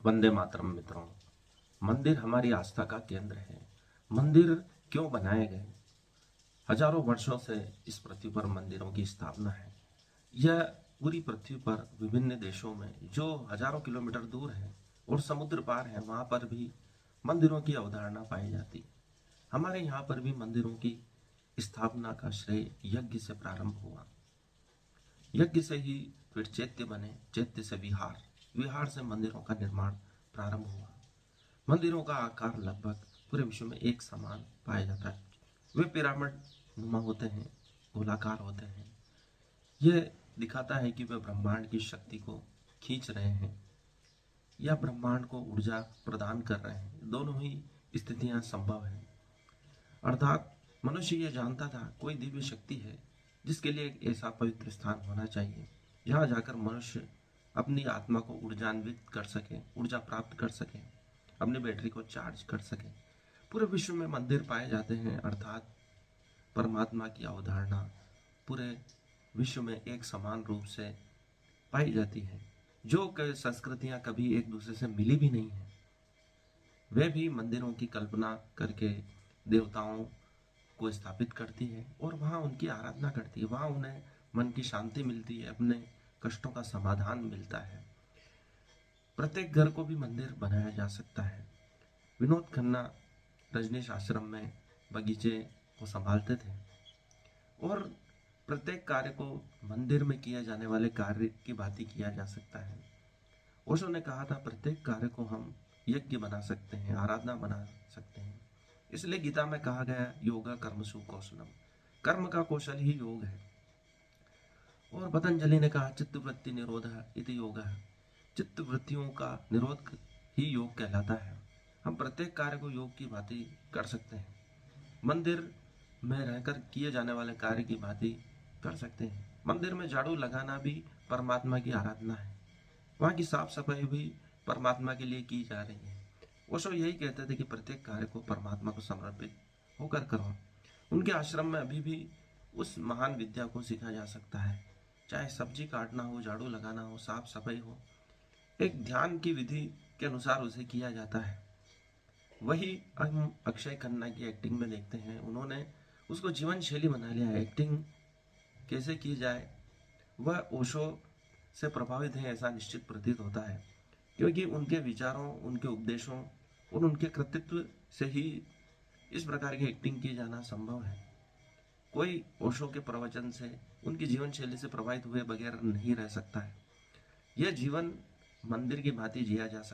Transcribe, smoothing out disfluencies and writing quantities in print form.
वंदे मातरम मित्रों। मंदिर हमारी आस्था का केंद्र है। मंदिर क्यों बनाए गए? हजारों वर्षों से इस पृथ्वी पर मंदिरों की स्थापना है। यह पूरी पृथ्वी पर विभिन्न देशों में जो हजारों किलोमीटर दूर है और समुद्र पार है, वहां पर भी मंदिरों की अवधारणा पाई जाती है। हमारे यहाँ पर भी मंदिरों की स्थापना का श्रेय यज्ञ से प्रारंभ हुआ। यज्ञ से ही फिर चैत्य बने, चैत्य से विहार, विहार से मंदिरों का निर्माण प्रारंभ हुआ। मंदिरों का आकार लगभग पूरे विश्व में एक समान पाया जाता है। वे पिरामिड नुमा होते हैं, गोलाकार होते हैं। यह दिखाता है कि वे ब्रह्मांड की शक्ति को खींच रहे हैं या ब्रह्मांड को ऊर्जा प्रदान कर रहे हैं। दोनों ही स्थितियां संभव है। अर्थात मनुष्य ये जानता था कोई दिव्य शक्ति है जिसके लिए एक ऐसा पवित्र स्थान होना चाहिए जहाँ जाकर मनुष्य अपनी आत्मा को ऊर्जान्वित कर सके, ऊर्जा प्राप्त कर सके, अपनी बैटरी को चार्ज कर सके। पूरे विश्व में मंदिर पाए जाते हैं, अर्थात परमात्मा की अवधारणा पूरे विश्व में एक समान रूप से पाई जाती है। जो संस्कृतियां कभी एक दूसरे से मिली भी नहीं है, वे भी मंदिरों की कल्पना करके देवताओं को स्थापित करती है और वहाँ उनकी आराधना करती है। वहाँ उन्हें मन की शांति मिलती है, अपने कष्टों का समाधान मिलता है। प्रत्येक घर को भी मंदिर बनाया जा सकता है। विनोद खन्ना रजनीश आश्रम में बगीचे को संभालते थे और प्रत्येक कार्य को मंदिर में किए जाने वाले कार्य की भांति किया जा सकता है। ओशो ने कहा था प्रत्येक कार्य को हम यज्ञ बना सकते हैं, आराधना बना सकते हैं। इसलिए गीता में कहा गया योगा कर्मसु कौशलम, कर्म का कौशल ही योग है। और पतंजलि ने कहा चित्तवृत्ति निरोध इति योग, चित्त वृत्तियों का निरोध ही योग कहलाता है। हम प्रत्येक कार्य को योग की भांति कर सकते हैं। मंदिर में रहकर किए जाने वाले कार्य की भांति कर सकते हैं। मंदिर में झाड़ू लगाना भी परमात्मा की आराधना है। वहाँ की साफ सफाई भी परमात्मा के लिए की जा रही है। ओशो यही कहते थे कि प्रत्येक कार्य को परमात्मा को समर्पित होकर करो। उनके आश्रम में अभी भी उस महान विद्या को सीखा जा सकता है। चाहे सब्जी काटना हो, झाड़ू लगाना हो, साफ सफाई हो, एक ध्यान की विधि के अनुसार उसे किया जाता है। वही हम अक्षय खन्ना की एक्टिंग में देखते हैं। उन्होंने उसको जीवन शैली बना लिया है। एक्टिंग कैसे की जाए वह ओशो से प्रभावित है ऐसा निश्चित प्रतीत होता है, क्योंकि उनके विचारों, उनके उपदेशों और उनके कृतित्व से ही इस प्रकार की एक्टिंग की जाना संभव है। कोई ओशो के प्रवचन से, उनकी जीवन शैली से प्रभावित हुए बगैर नहीं रह सकता है। यह जीवन मंदिर की भांति जिया जा सकता है।